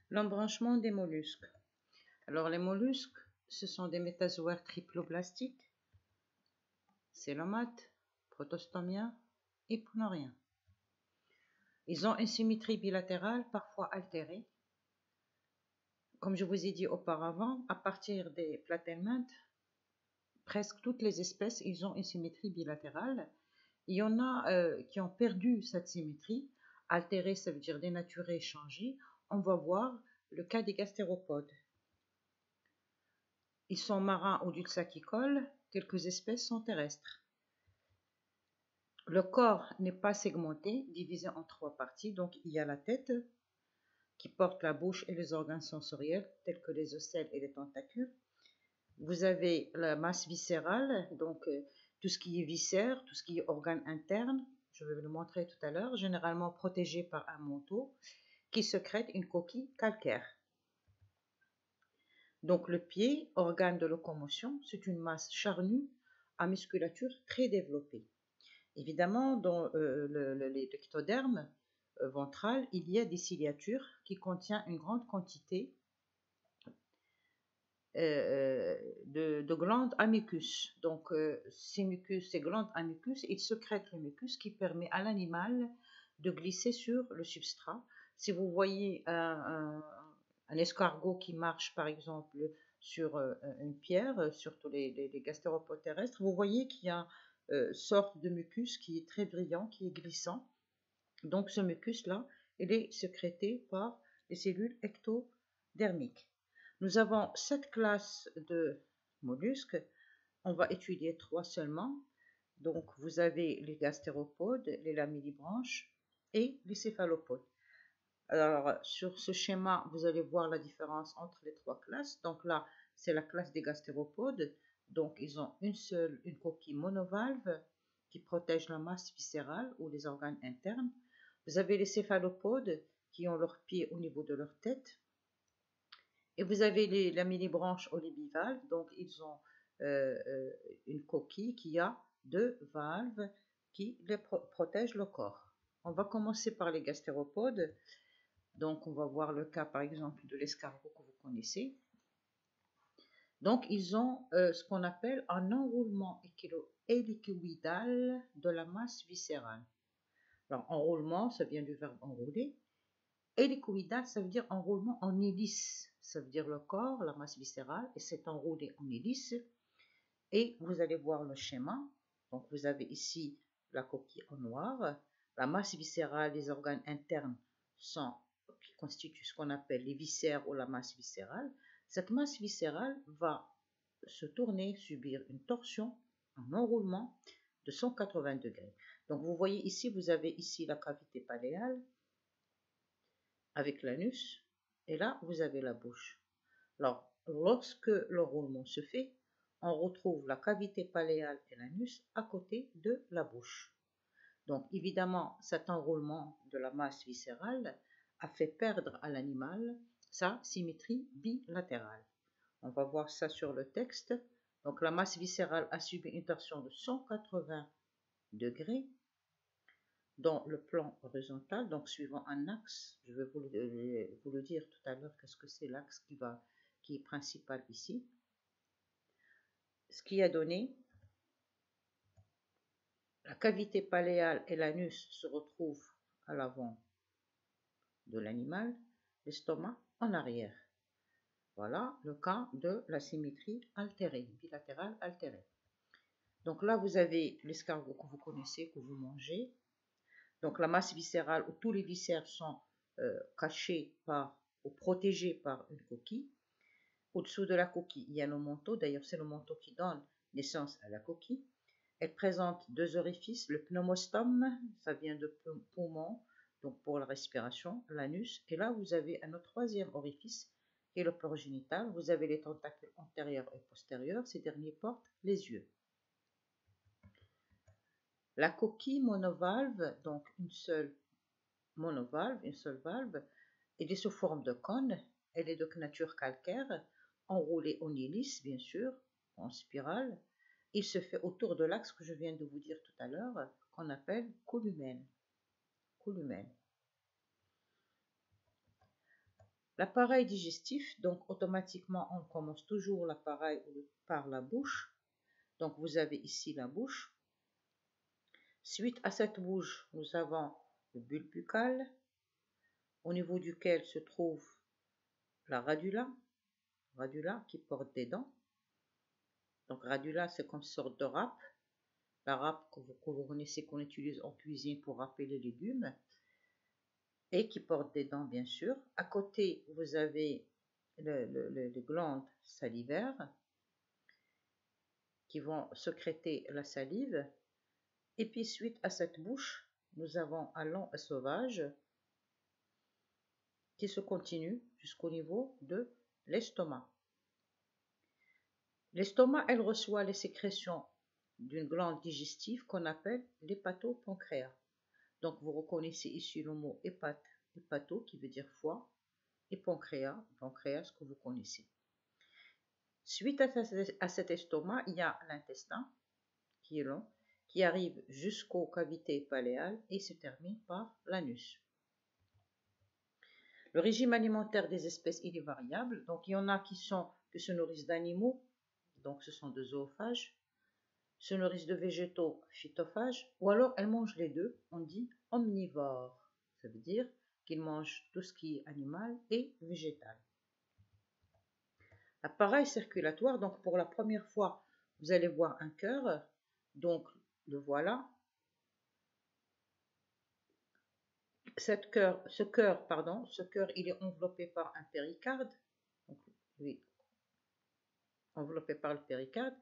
L'embranchement des mollusques. Alors les mollusques, ce sont des métazoaires triploblastiques, célomates, protostomiens et ponoriens. Ils ont une symétrie bilatérale, parfois altérée. Comme je vous ai dit auparavant, à partir des platelmintes, presque toutes les espèces, ils ont une symétrie bilatérale. Il y en a qui ont perdu cette symétrie. Altérée, ça veut dire dénaturée, changée. On va voir le cas des gastéropodes. Ils sont marins ou dulsacicoles, quelques espèces sont terrestres. Le corps n'est pas segmenté, divisé en 3 parties. Donc il y a la tête qui porte la bouche et les organes sensoriels tels que les ocelles et les tentacules. Vous avez la masse viscérale, donc tout ce qui est viscères, tout ce qui est organes internes, je vais vous le montrer tout à l'heure, généralement protégé par un manteau qui sécrète une coquille calcaire. Donc le pied, organe de locomotion, c'est une masse charnue à musculature très développée. Évidemment, dans l'ectoderme ventral, il y a des ciliatures qui contiennent une grande quantité de glandes à mucus. Donc, ces glandes à mucus, ils sécrètent le mucus qui permet à l'animal de glisser sur le substrat. Si vous voyez un escargot qui marche, par exemple, sur une pierre, surtout les gastéropodes terrestres, vous voyez qu'il y a une sorte de mucus qui est très brillant, qui est glissant. Donc, ce mucus-là, il est sécrété par les cellules ectodermiques. Nous avons 7 classes de mollusques. On va étudier 3 seulement. Donc, vous avez les gastéropodes, les lamellibranches et les céphalopodes. Alors, sur ce schéma, vous allez voir la différence entre les 3 classes. Donc là, c'est la classe des gastéropodes. Donc, ils ont une coquille monovalve qui protège la masse viscérale ou les organes internes. Vous avez les céphalopodes qui ont leurs pieds au niveau de leur tête. Et vous avez les lamellibranches bivalves, donc ils ont une coquille qui a 2 valves qui les protègent le corps. On va commencer par les gastéropodes. Donc on va voir le cas par exemple de l'escargot que vous connaissez. Donc ils ont ce qu'on appelle un enroulement hélicoïdal de la masse viscérale. Alors enroulement, ça vient du verbe enrouler. Hélicoïdal, ça veut dire enroulement en hélice. Ça veut dire le corps, la masse viscérale, et c'est enroulé en hélice. Et vous allez voir le schéma. Donc vous avez ici la coquille en noir. La masse viscérale, les organes internes qui constituent ce qu'on appelle les viscères ou la masse viscérale. Cette masse viscérale va se tourner, subir une torsion, un enroulement de 180 degrés. Donc vous voyez ici, vous avez ici la cavité paléale avec l'anus, et là vous avez la bouche. Alors, lorsque le roulement se fait, on retrouve la cavité paléale et l'anus à côté de la bouche. Donc, évidemment, cet enroulement de la masse viscérale a fait perdre à l'animal sa symétrie bilatérale. On va voir ça sur le texte. Donc, la masse viscérale a subi une torsion de 180 degrés dans le plan horizontal, donc suivant un axe. Je vais vous le dire tout à l'heure qu'est-ce que c'est l'axe qui est principal ici. Ce qui a donné la cavité paléale et l'anus se retrouvent à l'avant de l'animal, l'estomac en arrière. Voilà le cas de la symétrie altérée, bilatérale altérée. Donc là, vous avez l'escargot que vous connaissez, que vous mangez. Donc la masse viscérale où tous les viscères sont cachés ou protégés par une coquille. Au-dessous de la coquille, il y a le manteau. D'ailleurs, c'est le manteau qui donne naissance à la coquille. Elle présente 2 orifices. Le pneumostome, ça vient de poumon, donc pour la respiration, l'anus. Et là, vous avez un autre 3e orifice, qui est le port génital. Vous avez les tentacules antérieurs et postérieurs. Ces derniers portent les yeux. La coquille monovalve, donc une seule valve, elle est sous forme de cône. Elle est de nature calcaire, enroulée en hélice, bien sûr, en spirale. Il se fait autour de l'axe que je viens de vous dire tout à l'heure, qu'on appelle columen. L'appareil digestif, donc automatiquement, on commence toujours l'appareil par la bouche. Donc vous avez ici la bouche. Suite à cette bouche, nous avons le bulbe buccal, au niveau duquel se trouve la radula qui porte des dents. Donc radula, c'est comme une sorte de râpe. La râpe que vous connaissez, qu'on utilise en cuisine pour râper les légumes. Et qui porte des dents, bien sûr. À côté, vous avez les glandes salivaires qui vont sécréter la salive. Et puis, suite à cette bouche, nous avons un long sauvage qui se continue jusqu'au niveau de l'estomac. L'estomac, elle reçoit les sécrétions d'une glande digestive qu'on appelle l'hépatopancréas. Donc, vous reconnaissez ici le mot hépato qui veut dire foie, et pancréas que vous connaissez. Suite à cet estomac, il y a l'intestin qui est long, qui arrive jusqu'aux cavités paléales et se termine par l'anus. Le régime alimentaire des espèces, il est variable. Donc, il y en a qui se nourrissent d'animaux, donc ce sont des zoophages, se nourrissent de végétaux, phytophages, ou alors elles mangent les deux, on dit omnivores. Ça veut dire qu'ils mangent tout ce qui est animal et végétal. L'appareil circulatoire, donc pour la première fois, vous allez voir un cœur, donc le voilà. Ce cœur, il est enveloppé par un péricarde, donc, oui, enveloppé par le péricarde.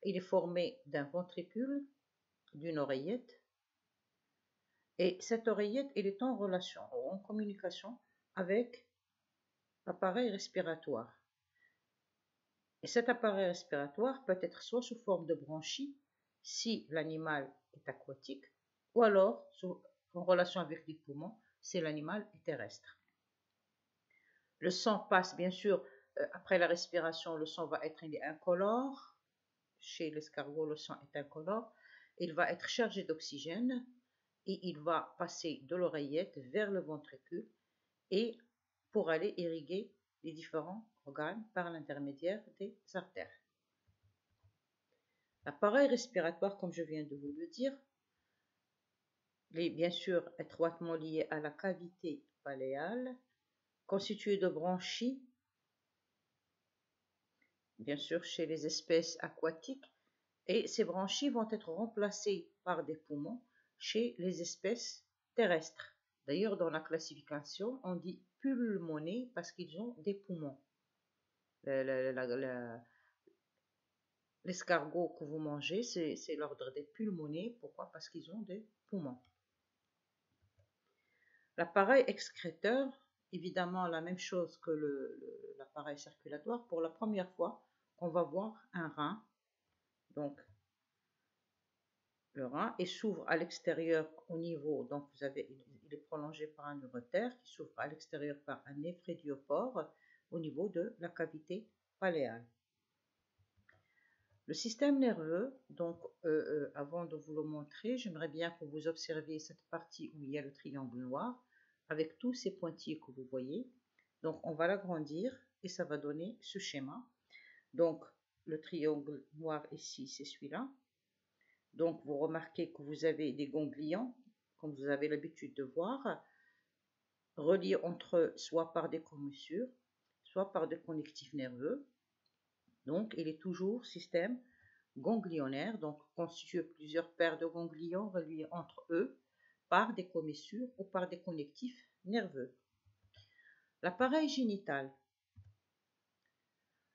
Il est formé d'un ventricule, d'une oreillette, et cette oreillette, elle est en relation, en communication avec l'appareil respiratoire. Et cet appareil respiratoire peut être soit sous forme de branchie, si l'animal est aquatique, ou alors en relation avec les poumons, si l'animal est terrestre. Le sang passe, bien sûr, après la respiration, le sang va être incolore. Chez l'escargot, le sang est incolore. Il va être chargé d'oxygène et il va passer de l'oreillette vers le ventricule et pour aller irriguer les différents organes par l'intermédiaire des artères. L'appareil respiratoire, comme je viens de vous le dire, est bien sûr étroitement lié à la cavité paléale, constituée de branchies, bien sûr chez les espèces aquatiques, et ces branchies vont être remplacées par des poumons chez les espèces terrestres. D'ailleurs, dans la classification, on dit pulmonés parce qu'ils ont des poumons. L'escargot que vous mangez, c'est l'ordre des pulmonés. Pourquoi? Parce qu'ils ont des poumons. L'appareil excréteur, évidemment la même chose que l'appareil circulatoire. Pour la première fois, on va voir un rein. Donc, le rein et s'ouvre à l'extérieur au niveau, donc il est prolongé par un urétère qui s'ouvre à l'extérieur par un néphrédiopore au niveau de la cavité paléale. Le système nerveux, donc avant de vous le montrer, j'aimerais bien que vous observiez cette partie où il y a le triangle noir avec tous ces pointillés que vous voyez. Donc on va l'agrandir et ça va donner ce schéma. Donc le triangle noir ici, c'est celui-là. Donc, vous remarquez que vous avez des ganglions, comme vous avez l'habitude de voir, reliés entre eux soit par des commissures, soit par des connectifs nerveux. Donc, il est toujours système ganglionnaire, donc constitué de plusieurs paires de ganglions reliés entre eux par des commissures ou par des connectifs nerveux. L'appareil génital.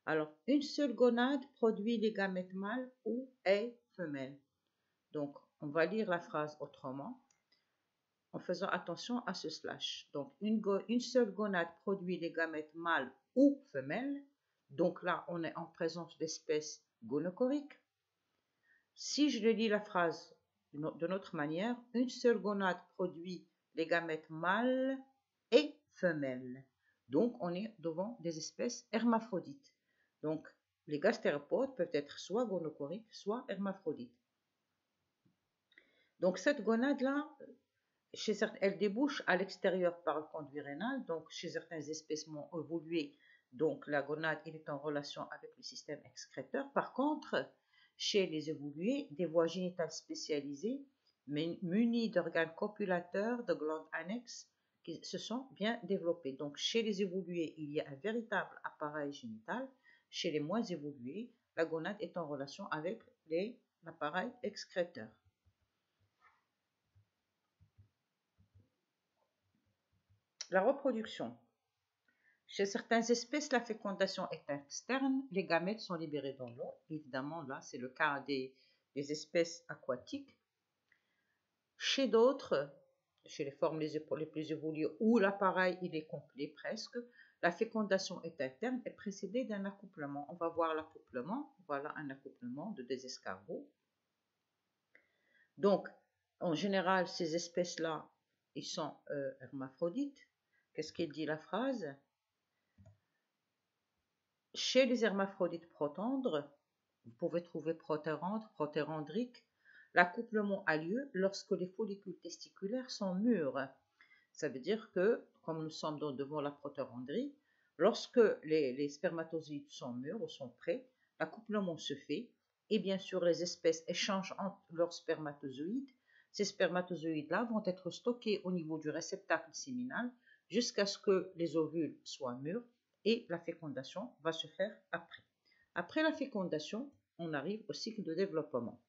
Alors, une seule gonade produit les gamètes mâles ou est femelle. Donc, on va lire la phrase autrement en faisant attention à ce slash. Donc, une seule gonade produit les gamètes mâles ou femelles. Donc là, on est en présence d'espèces gonocoriques. Si je lis la phrase de notre manière, une seule gonade produit les gamètes mâles et femelles. Donc, on est devant des espèces hermaphrodites. Donc, les gastéropodes peuvent être soit gonocoriques, soit hermaphrodites. Donc cette gonade-là, elles débouchent à l'extérieur par le conduit rénal, donc chez certaines espèces moins évoluées, donc la gonade est en relation avec le système excréteur. Par contre, chez les évolués, des voies génitales spécialisées, munies d'organes copulateurs, de glandes annexes, qui se sont bien développées. Donc chez les évolués, il y a un véritable appareil génital. Chez les moins évolués, la gonade est en relation avec l'appareil excréteur. La reproduction. Chez certaines espèces, la fécondation est externe, les gamètes sont libérés dans l'eau. Évidemment, là, c'est le cas des espèces aquatiques. Chez d'autres, chez les formes les plus évoluées, où l'appareil il est complet presque, la fécondation est interne et précédée d'un accouplement. On va voir l'accouplement. Voilà un accouplement de des escargots. Donc, en général, ces espèces-là, ils sont hermaphrodites. Qu'est-ce qu'il dit la phrase? Chez les hermaphrodites protandres, vous pouvez trouver protérandre, protérandrique. L'accouplement a lieu lorsque les follicules testiculaires sont mûrs. Ça veut dire que, comme nous sommes devant la protérandrie, lorsque les spermatozoïdes sont mûrs ou sont prêts, l'accouplement se fait et bien sûr les espèces échangent entre leurs spermatozoïdes. Ces spermatozoïdes-là vont être stockés au niveau du réceptacle séminal jusqu'à ce que les ovules soient mûrs et la fécondation va se faire après. Après la fécondation, on arrive au cycle de développement.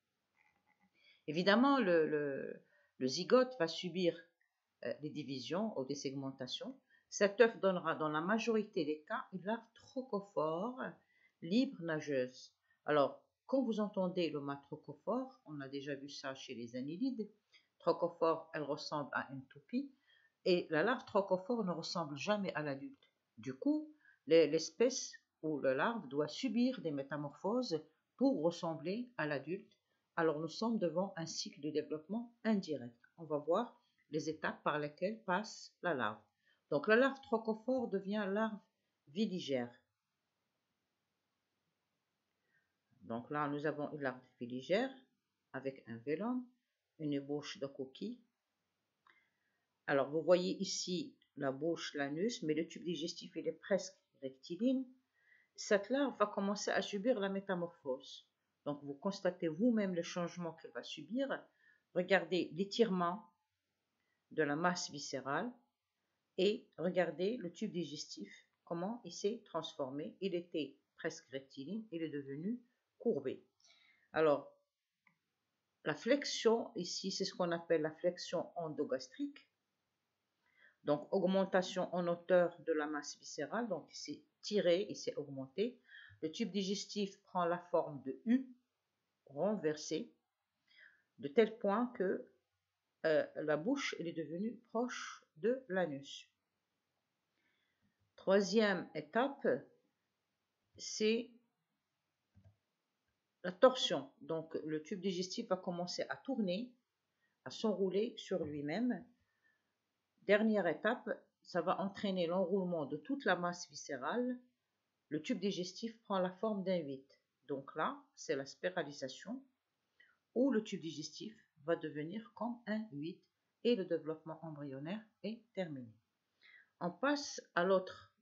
Évidemment, le zygote va subir des divisions ou des segmentations. Cet œuf donnera dans la majorité des cas une larve trochophore libre nageuse. Alors, quand vous entendez le mot trochophore, on a déjà vu ça chez les annelides. Trochophore, elle ressemble à une toupie et la larve trochophore ne ressemble jamais à l'adulte. Du coup, l'espèce ou la larve doit subir des métamorphoses pour ressembler à l'adulte. Alors nous sommes devant un cycle de développement indirect. On va voir les étapes par lesquelles passe la larve. Donc la larve trochophore devient larve viligère. Donc là, nous avons une larve viligère avec un vélum, une ébauche de coquille. Alors vous voyez ici la bouche, l'anus, mais le tube digestif il est presque rectiligne. Cette larve va commencer à subir la métamorphose. Donc vous constatez vous-même le changement qu'elle va subir. Regardez l'étirement de la masse viscérale et regardez le tube digestif, comment il s'est transformé. Il était presque rectiligne, il est devenu courbé. Alors, la flexion ici, c'est ce qu'on appelle la flexion endogastrique. Donc, augmentation en hauteur de la masse viscérale, donc il s'est tiré, il s'est augmenté. Le tube digestif prend la forme de U renversé, de tel point que la bouche elle est devenue proche de l'anus. Troisième étape, c'est la torsion. Donc, le tube digestif va commencer à tourner, à s'enrouler sur lui-même. Dernière étape, ça va entraîner l'enroulement de toute la masse viscérale. Le tube digestif prend la forme d'un 8. Donc là, c'est la spiralisation où le tube digestif va devenir comme un 8 et le développement embryonnaire est terminé. On passe à l'autre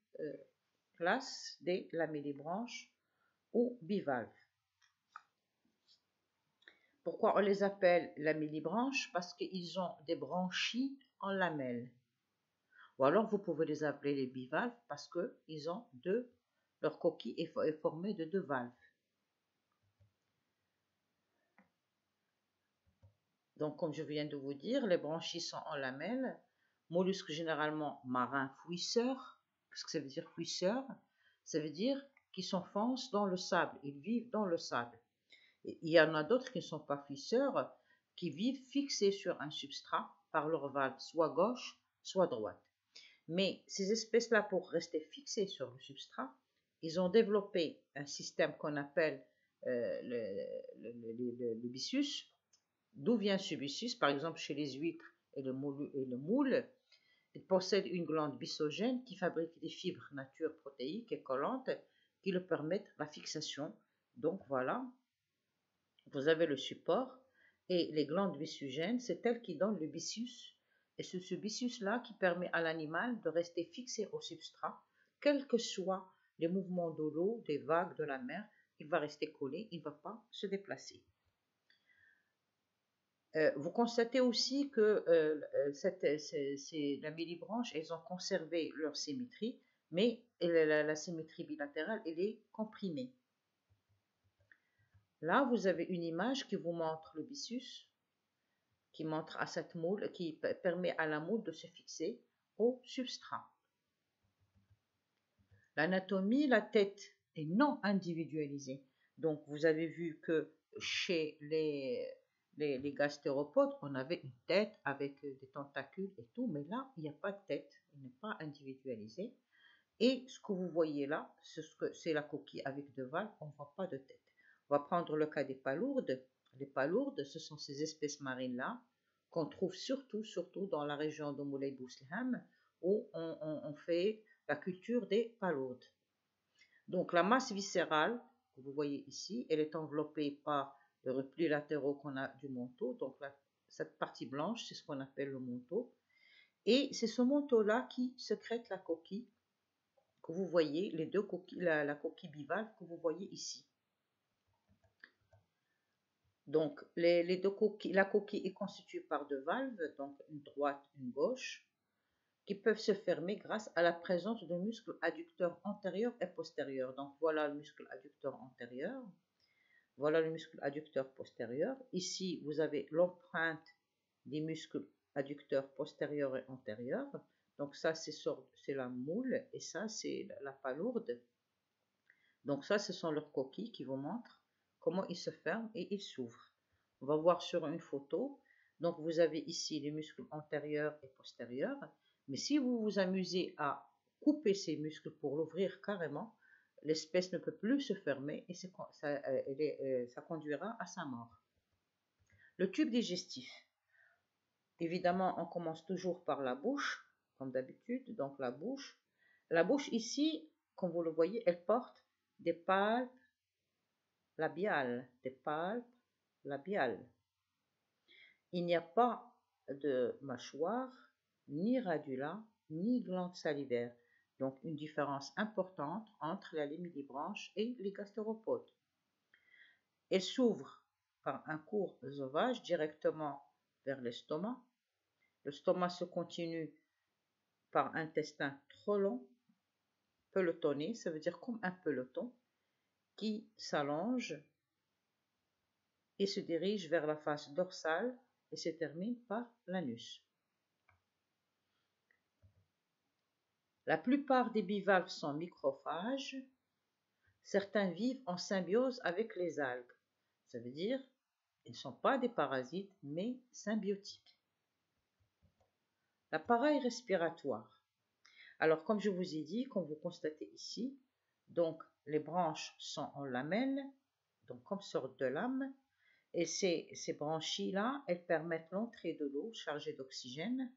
classe des lamellibranches ou bivalves. Pourquoi on les appelle lamellibranches? Parce qu'ils ont des branchies en lamelles. Ou alors vous pouvez les appeler les bivalves parce qu'ils ont leur coquille est formée de 2 valves. Donc, comme je viens de vous dire, les branchies sont en lamelles, mollusques généralement marins fouisseurs. Qu'est-ce que ça veut dire fouisseurs? Ça veut dire qu'ils s'enfoncent dans le sable, ils vivent dans le sable. Et il y en a d'autres qui ne sont pas fouisseurs, qui vivent fixés sur un substrat par leur valve, soit gauche, soit droite. Mais ces espèces-là, pour rester fixées sur le substrat, ils ont développé un système qu'on appelle le byssus. D'où vient ce byssus? Par exemple, chez les huîtres et le moule, ils possèdent une glande bysogène qui fabrique des fibres nature protéiques et collantes qui leur permettent la fixation. Donc voilà, vous avez le support et les glandes bysogènes, c'est elles qui donnent le byssus Et c'est ce byssus-là qui permet à l'animal de rester fixé au substrat, quels que soient les mouvements de l'eau, des vagues, de la mer, il va rester collé, il ne va pas se déplacer. Vous constatez aussi que la mélibranche, elles ont conservé leur symétrie, mais la symétrie bilatérale, elle est comprimée. Là, vous avez une image qui vous montre le byssus, qui montre à cette moule, qui permet à la moule de se fixer au substrat. L'anatomie, la tête est non individualisée. Donc, vous avez vu que chez les gastéropodes, on avait une tête avec des tentacules et tout, mais là, il n'y a pas de tête, il n'est pas individualisé. Et ce que vous voyez là, c'est la coquille avec deux valves, on ne voit pas de tête. On va prendre le cas des palourdes. Les palourdes, ce sont ces espèces marines-là qu'on trouve surtout dans la région de Moulay Bouslham, où on fait la culture des palourdes. Donc la masse viscérale, que vous voyez ici, elle est enveloppée par les replis latéraux qu'on a du manteau. Donc cette partie blanche, c'est ce qu'on appelle le manteau. Et c'est ce manteau-là qui sécrète la coquille que vous voyez, les deux coquilles, la coquille bivalve que vous voyez ici. Donc les deux coquilles, la coquille est constituée par deux valves, donc une droite, une gauche, qui peuvent se fermer grâce à la présence de muscles adducteurs antérieurs et postérieurs. Donc voilà le muscle adducteur antérieur, voilà le muscle adducteur postérieur. Ici, vous avez l'empreinte des muscles adducteurs postérieurs et antérieurs. Donc ça, c'est la moule et ça, c'est la palourde. Donc ça, ce sont leurs coquilles qui vous montrent comment ils se ferment et ils s'ouvrent. On va voir sur une photo. Donc vous avez ici les muscles antérieurs et postérieurs. Mais si vous vous amusez à couper ces muscles pour l'ouvrir carrément, l'espèce ne peut plus se fermer et ça conduira à sa mort. Le tube digestif. Évidemment, on commence toujours par la bouche, comme d'habitude. Donc la bouche. La bouche ici, comme vous le voyez, elle porte des palpes labiales. Des palpes labiales. Il n'y a pas de mâchoire, ni radula, ni glande salivaire. Donc une différence importante entre la limilibranche et les gastéropodes. Elle s'ouvre par un court œsophage directement vers l'estomac. Le stomac se continue par un intestin trop long, pelotonné, ça veut dire comme un peloton, qui s'allonge et se dirige vers la face dorsale et se termine par l'anus. La plupart des bivalves sont microphages. Certains vivent en symbiose avec les algues. Ça veut dire qu'ils ne sont pas des parasites, mais symbiotiques. L'appareil respiratoire. Alors, comme je vous ai dit, comme vous constatez ici, donc les branches sont en lamelles, donc comme sorte de lame, et ces branchies-là, elles permettent l'entrée de l'eau chargée d'oxygène.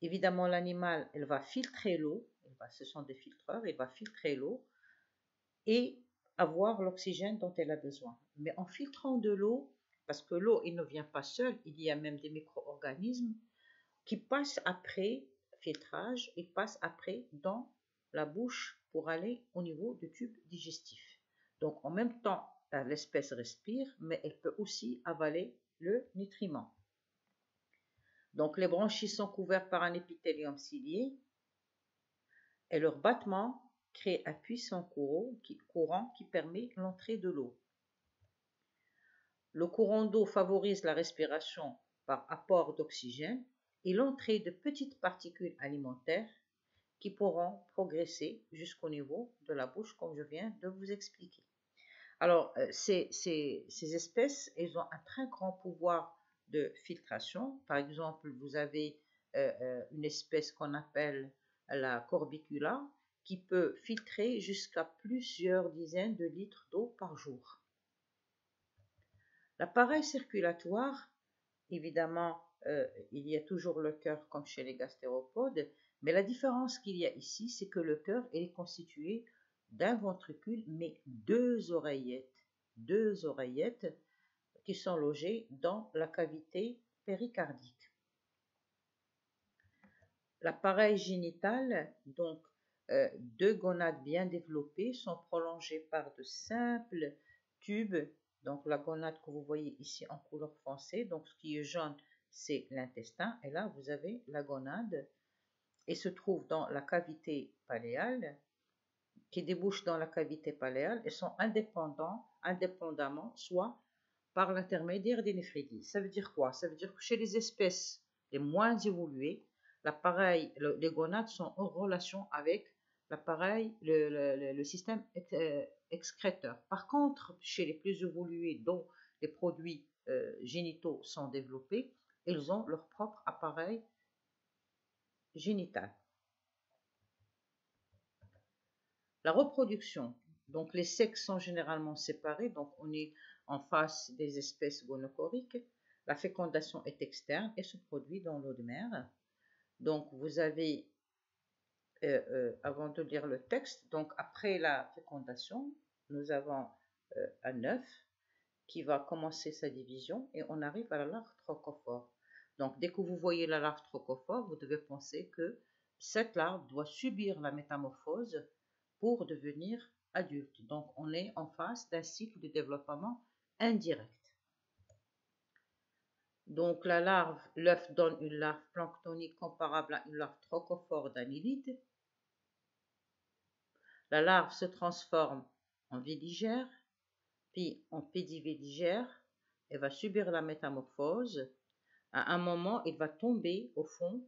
Évidemment, l'animal, elle va filtrer l'eau, ce sont des filtreurs, il va filtrer l'eau et avoir l'oxygène dont elle a besoin. Mais en filtrant de l'eau, parce que l'eau, il ne vient pas seul, il y a même des micro-organismes qui passent après filtrage, ils passent après dans la bouche pour aller au niveau du tube digestif. Donc en même temps, l'espèce respire, mais elle peut aussi avaler le nutriment. Donc les branchies sont couvertes par un épithélium cilié et leur battement crée un puissant courant qui permet l'entrée de l'eau. Le courant d'eau favorise la respiration par apport d'oxygène et l'entrée de petites particules alimentaires qui pourront progresser jusqu'au niveau de la bouche comme je viens de vous expliquer. Alors, ces espèces, elles ont un très grand pouvoir de filtration. Par exemple, vous avez une espèce qu'on appelle la corbicula qui peut filtrer jusqu'à plusieurs dizaines de litres d'eau par jour. L'appareil circulatoire, évidemment, il y a toujours le cœur comme chez les gastéropodes, mais la différence qu'il y a ici, c'est que le cœur est constitué d'un ventricule, mais deux oreillettes qui sont logées dans la cavité péricardique. L'appareil génital, donc deux gonades bien développées, sont prolongées par de simples tubes. Donc la gonade que vous voyez ici en couleur foncée, donc ce qui est jaune, c'est l'intestin. Et là, vous avez la gonade et se trouve dans la cavité paléale, qui débouchent dans la cavité paléale et sont indépendamment, soit par l'intermédiaire des néphridies. Ça veut dire quoi? Ça veut dire que chez les espèces les moins évoluées, l'appareil, les gonades sont en relation avec l'appareil, le système excréteur. Par contre, chez les plus évolués, dont les produits génitaux sont développés, ils ont leur propre appareil génital. La reproduction, donc les sexes sont généralement séparés, donc on est en face des espèces gonochoriques. La fécondation est externe et se produit dans l'eau de mer. Donc vous avez, avant de lire le texte, donc après la fécondation, nous avons un œuf qui va commencer sa division et on arrive à la larve trochophore. Donc dès que vous voyez la larve trochophore, vous devez penser que cette larve doit subir la métamorphose pour devenir adulte. Donc on est en face d'un cycle de développement indirect. Donc la larve, l'œuf donne une larve planctonique comparable à une larve trochophore d'annélide. La larve se transforme en véligère, puis en pédivéligère, elle va subir la métamorphose. À un moment, il va tomber au fond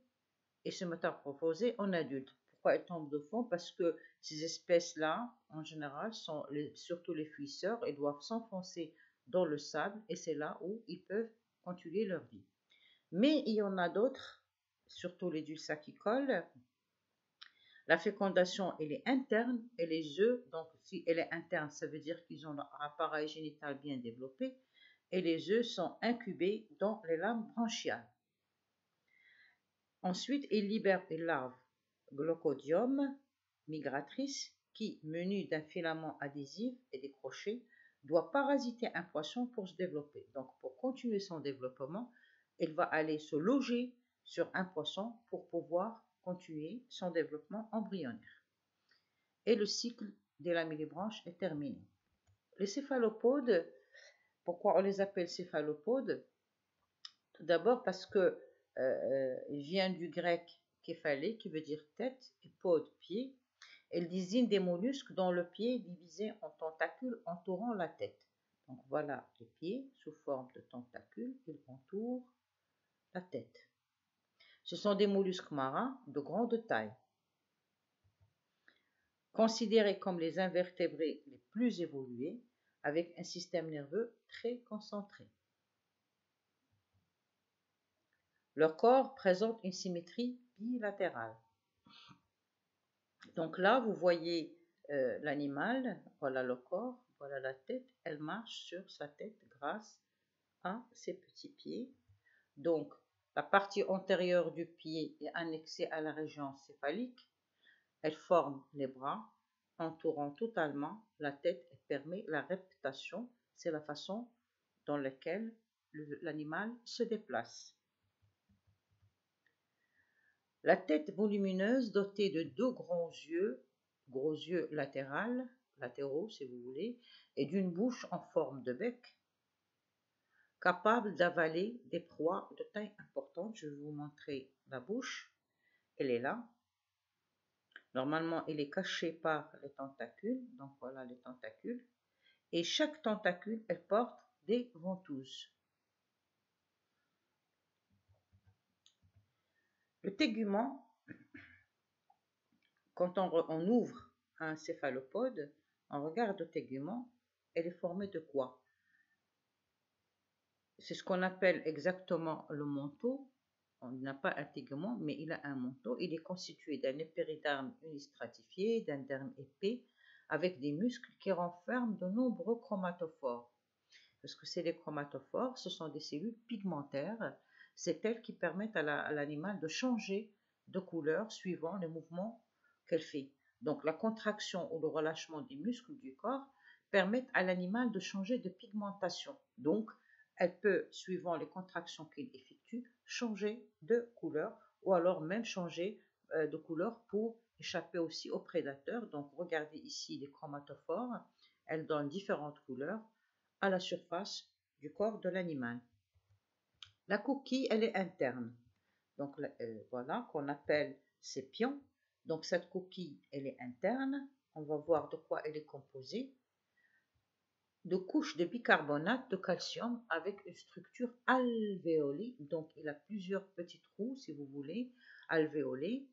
et se métamorphoser en adulte. Pourquoi elle tombe au fond? Parce que ces espèces-là, en général, sont surtout les fuisseurs et doivent s'enfoncer dans le sable et c'est là où ils peuvent continuer leur vie. Mais il y en a d'autres, surtout les dulcacicoles. La fécondation, elle est interne et les œufs, donc si elle est interne, ça veut dire qu'ils ont leur appareil génital bien développé et les œufs sont incubés dans les lames branchiales. Ensuite, ils libèrent une larve glaucodium migratrice qui, munie d'un filament adhésif et des crochets, doit parasiter un poisson pour se développer. Donc, pour continuer son développement, elle va aller se loger sur un poisson pour pouvoir continuer son développement embryonnaire. Et le cycle des lamellibranches est terminé. Les céphalopodes, pourquoi on les appelle céphalopodes? Tout d'abord parce que il vient du grec képhalé qui veut dire tête et pod, pied. Elle désigne des mollusques dont le pied est divisé en tentacules entourant la tête. Donc voilà les pieds sous forme de tentacules, ils entourent la tête. Ce sont des mollusques marins de grande taille. Considérés comme les invertébrés les plus évolués, avec un système nerveux très concentré. Leur corps présente une symétrie bilatérale. Donc là, vous voyez l'animal, voilà le corps, voilà la tête, elle marche sur sa tête grâce à ses petits pieds. Donc, la partie antérieure du pied est annexée à la région céphalique. Elle forme les bras, entourant totalement la tête et permet la reptation. C'est la façon dans laquelle l'animal se déplace. La tête volumineuse dotée de deux gros yeux latéraux si vous voulez, et d'une bouche en forme de bec, capable d'avaler des proies de taille importante. Je vais vous montrer la bouche. Elle est là. Normalement, elle est cachée par les tentacules. Donc voilà les tentacules. Et chaque tentacule, elle porte des ventouses. Le tégument, quand on ouvre un céphalopode, on regarde le tégument, elle est formée de quoi? C'est ce qu'on appelle exactement le manteau. On n'a pas un tégument, mais il a un manteau. Il est constitué d'un épériderme unistratifié, d'un derme épais, avec des muscles qui renferment de nombreux chromatophores. Parce que c'est les chromatophores, ce sont des cellules pigmentaires. C'est elles qui permettent à l'animal de changer de couleur suivant les mouvements qu'elle fait. Donc la contraction ou le relâchement des muscles du corps permettent à l'animal de changer de pigmentation. Donc elle peut, suivant les contractions qu'il effectue, changer de couleur ou alors même changer de couleur pour échapper aussi aux prédateurs. Donc regardez ici les chromatophores, elles donnent différentes couleurs à la surface du corps de l'animal. La coquille, elle est interne, donc voilà, qu'on appelle sépion. Donc cette coquille, elle est interne. On va voir de quoi elle est composée. De couches de bicarbonate de calcium avec une structure alvéolée. Donc il a plusieurs petits trous, si vous voulez, alvéolés,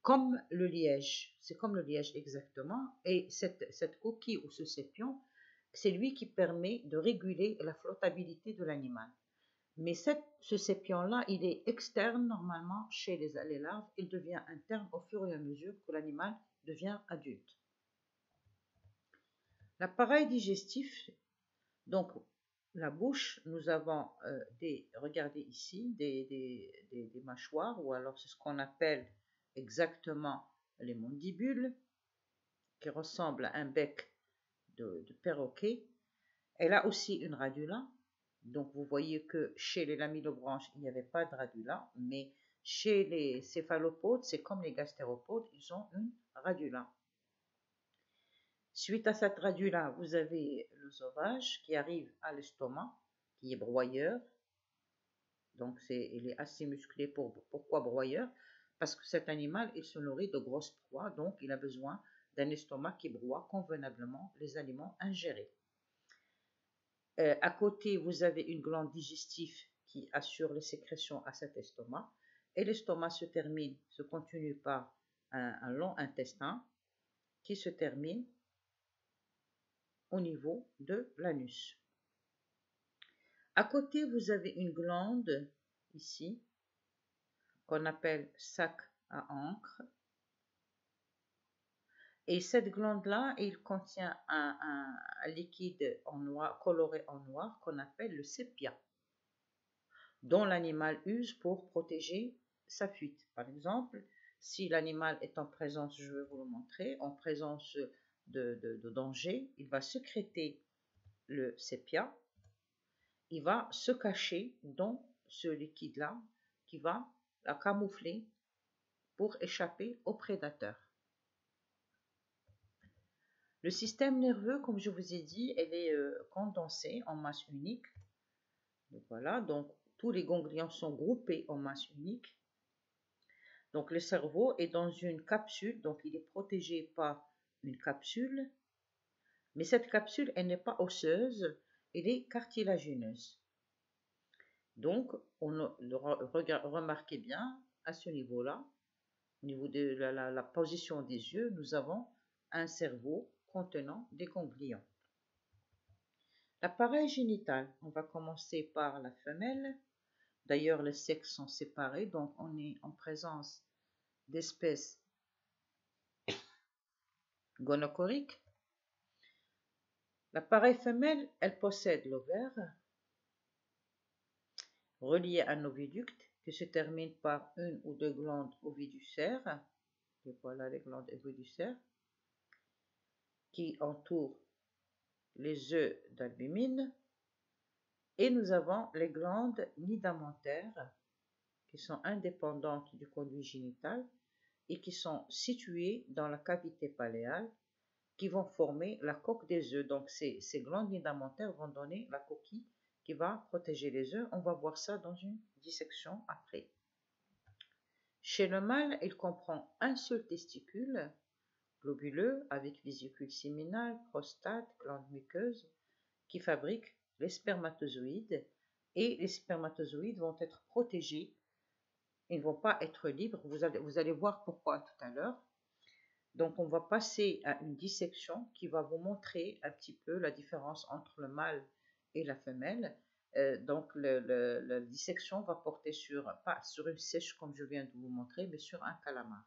comme le liège. C'est comme le liège exactement. Et cette coquille ou ce sépion, c'est lui qui permet de réguler la flottabilité de l'animal. Mais ce sépion-là, il est externe normalement chez les larves. Il devient interne au fur et à mesure que l'animal devient adulte. L'appareil digestif, donc la bouche, nous avons regardez ici, des mâchoires, ou alors c'est ce qu'on appelle exactement les mandibules, qui ressemblent à un bec de perroquet. Elle a aussi une radula. Donc vous voyez que chez les lamellobranches, il n'y avait pas de radula, mais chez les céphalopodes, c'est comme les gastéropodes, ils ont une radula. Suite à cette radula, vous avez l'œsophage qui arrive à l'estomac, qui est broyeur. Donc il est assez musclé. Pourquoi broyeur? Parce que cet animal, il se nourrit de grosses proies, donc il a besoin d'un estomac qui broie convenablement les aliments ingérés. À côté, vous avez une glande digestive qui assure les sécrétions à cet estomac. Et l'estomac se continue par un long intestin qui se termine au niveau de l'anus. À côté, vous avez une glande ici qu'on appelle sac à encre. Et cette glande-là, il contient un liquide en noir, coloré en noir qu'on appelle le sépia, dont l'animal use pour protéger sa fuite. Par exemple, si l'animal est en présence, je vais vous le montrer, en présence de danger, il va sécréter le sépia, il va se cacher dans ce liquide-là qui va la camoufler pour échapper aux prédateurs. Le système nerveux, comme je vous ai dit, elle est condensée en masse unique. Donc voilà, donc tous les ganglions sont groupés en masse unique. Donc le cerveau est dans une capsule, donc il est protégé par une capsule. Mais cette capsule, elle n'est pas osseuse, elle est cartilagineuse. Donc, remarquez bien, à ce niveau-là, au niveau de la position des yeux, nous avons un cerveau contenant des ganglions. L'appareil génital, on va commencer par la femelle. D'ailleurs, les sexes sont séparés, donc on est en présence d'espèces gonocoriques. L'appareil femelle, elle possède l'ovaire, relié à un oviducte qui se termine par une ou deux glandes oviducères. Et voilà les glandes oviducères qui entourent les œufs d'albumine. Et nous avons les glandes nidamentaires qui sont indépendantes du conduit génital et qui sont situées dans la cavité paléale qui vont former la coque des œufs. Donc ces glandes nidamentaires vont donner la coquille qui va protéger les œufs. On va voir ça dans une dissection après. Chez le mâle, il comprend un seul testicule globuleux avec vésicule séminale, prostate, glande muqueuse qui fabrique les spermatozoïdes, et les spermatozoïdes vont être protégés, ils ne vont pas être libres, vous allez voir pourquoi tout à l'heure. Donc on va passer à une dissection qui va vous montrer un petit peu la différence entre le mâle et la femelle. Donc la dissection va porter pas sur une sèche comme je viens de vous montrer, mais sur un calamar.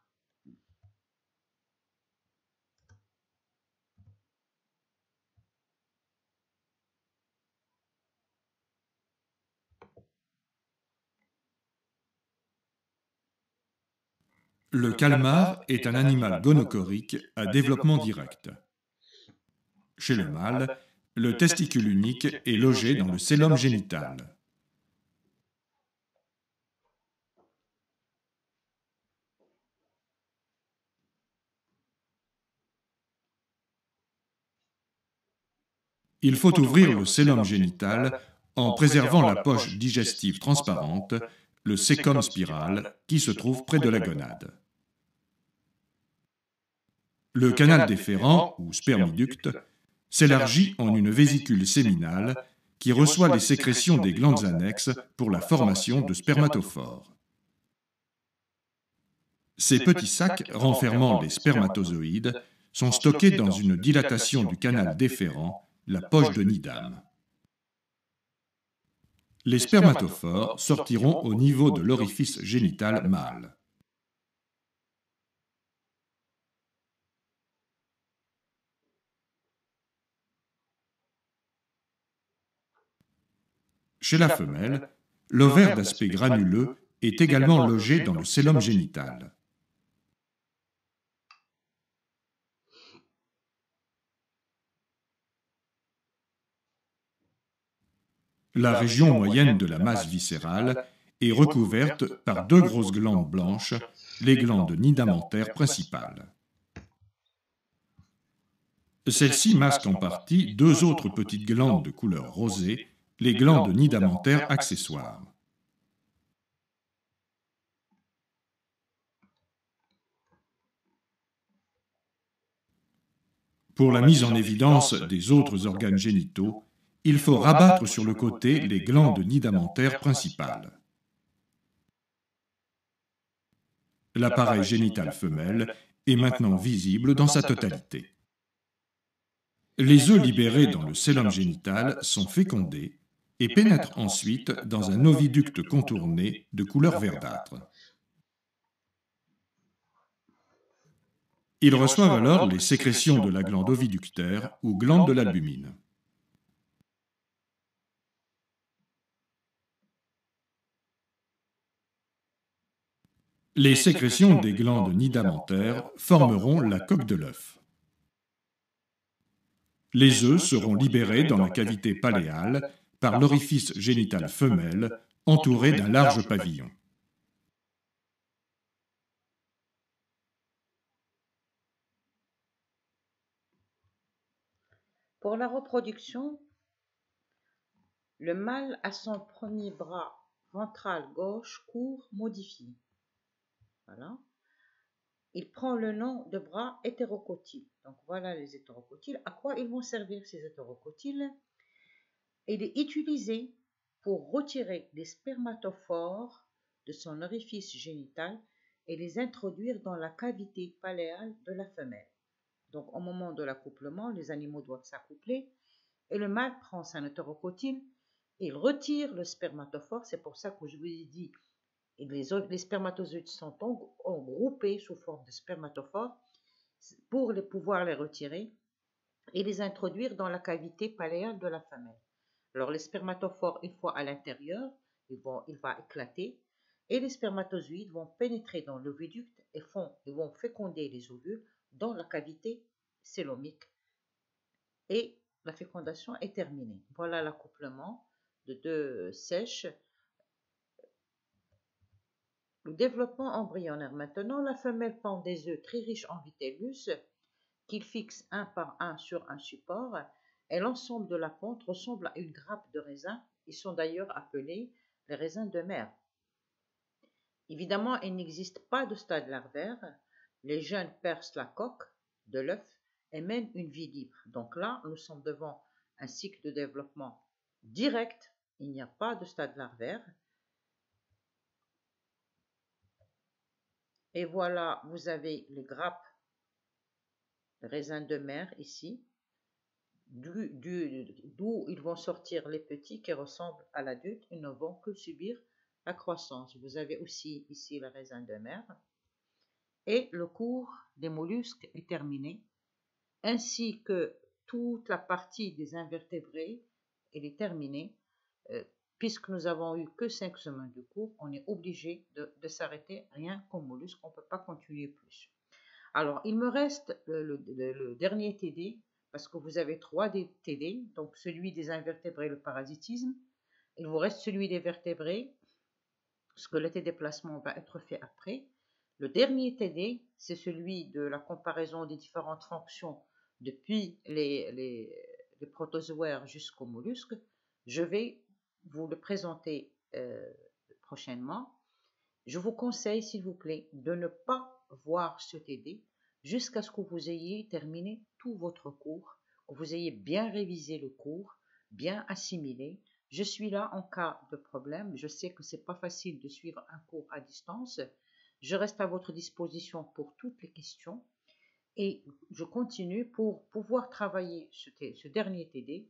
Le calmar est un animal gonocorique à développement direct. Chez le mâle, le testicule unique est logé dans le cellum génital. Il faut ouvrir le cœlome génital en préservant la poche digestive transparente, le cécum spiral, qui se trouve près de la gonade. Le canal déférent, ou spermiducte, s'élargit en une vésicule séminale qui reçoit les sécrétions des glandes annexes pour la formation de spermatophores. Ces petits sacs renfermant les spermatozoïdes sont stockés dans une dilatation du canal déférent, la poche de Needham. Les spermatophores sortiront au niveau de l'orifice génital mâle. Chez la femelle, l'ovaire d'aspect granuleux est également logé dans le cœlome génital. La région moyenne de la masse viscérale est recouverte par deux grosses glandes blanches, les glandes nidamentaires principales. Celles-ci masquent en partie deux autres petites glandes de couleur rosée, les glandes nidamentaires accessoires. Pour la mise en évidence des autres organes génitaux, il faut rabattre sur le côté les glandes nidamentaires principales. L'appareil génital femelle est maintenant visible dans sa totalité. Les œufs libérés dans le cœlome génital sont fécondés et pénètrent ensuite dans un oviducte contourné de couleur verdâtre. Ils reçoivent alors les sécrétions de la glande oviductaire ou glande de l'albumine. Les sécrétions des glandes nidamentaires formeront la coque de l'œuf. Les œufs seront libérés dans la cavité palléale par l'orifice génital femelle entouré d'un large pavillon. Pour la reproduction, le mâle a son premier bras ventral gauche court modifié. Voilà. Il prend le nom de bras hétérocotyles. Donc voilà les hétérocotyles. À quoi ils vont servir ces hétérocotyles? Il est utilisé pour retirer les spermatophores de son orifice génital et les introduire dans la cavité palléale de la femelle. Donc au moment de l'accouplement, les animaux doivent s'accoupler et le mâle prend son hétérocotyle et il retire le spermatophore. C'est pour ça que je vous ai dit les spermatozoïdes sont groupés sous forme de spermatophores pour pouvoir les retirer et les introduire dans la cavité palléale de la femelle. Alors les spermatophores, une fois à l'intérieur, il va éclater et les spermatozoïdes vont pénétrer dans l'oviducte et vont féconder les ovules dans la cavité cœlomique et la fécondation est terminée. Voilà l'accouplement de deux sèches. Le développement embryonnaire maintenant, la femelle pond des œufs très riches en vitellus qu'il fixe un par un sur un support et l'ensemble de la ponte ressemble à une grappe de raisin. Ils sont d'ailleurs appelés les raisins de mer. Évidemment, il n'existe pas de stade larvaire. Les jeunes percent la coque de l'œuf et mènent une vie libre. Donc là, nous sommes devant un cycle de développement direct. Il n'y a pas de stade larvaire. Et voilà, vous avez les grappes de raisins de mer ici, d'où ils vont sortir les petits qui ressemblent à l'adulte et ne vont que subir la croissance. Vous avez aussi ici le raisin de mer. Et le cours des mollusques est terminé, ainsi que toute la partie des invertébrés, elle est terminée. Puisque nous avons eu que 5 semaines de cours, on est obligé de s'arrêter rien qu'aux mollusques, on ne peut pas continuer plus. Alors, il me reste le dernier TD, parce que vous avez 3 TD, donc celui des invertébrés, le parasitisme. Il vous reste celui des vertébrés, squelette et déplacement va être fait après. Le dernier TD, c'est celui de la comparaison des différentes fonctions depuis les les protozoaires jusqu'aux mollusques. Je vais vous le présenter prochainement. Je vous conseille, s'il vous plaît, de ne pas voir ce TD jusqu'à ce que vous ayez terminé tout votre cours, que vous ayez bien révisé le cours, bien assimilé. Je suis là en cas de problème. Je sais que ce n'est pas facile de suivre un cours à distance. Je reste à votre disposition pour toutes les questions et je continue pour pouvoir travailler ce dernier TD.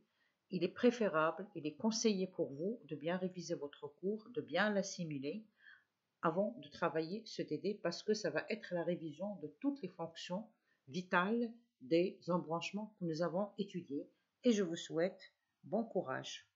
Il est préférable, il est conseillé pour vous de bien réviser votre cours, de bien l'assimiler avant de travailler ce TD parce que ça va être la révision de toutes les fonctions vitales des embranchements que nous avons étudiés et je vous souhaite bon courage.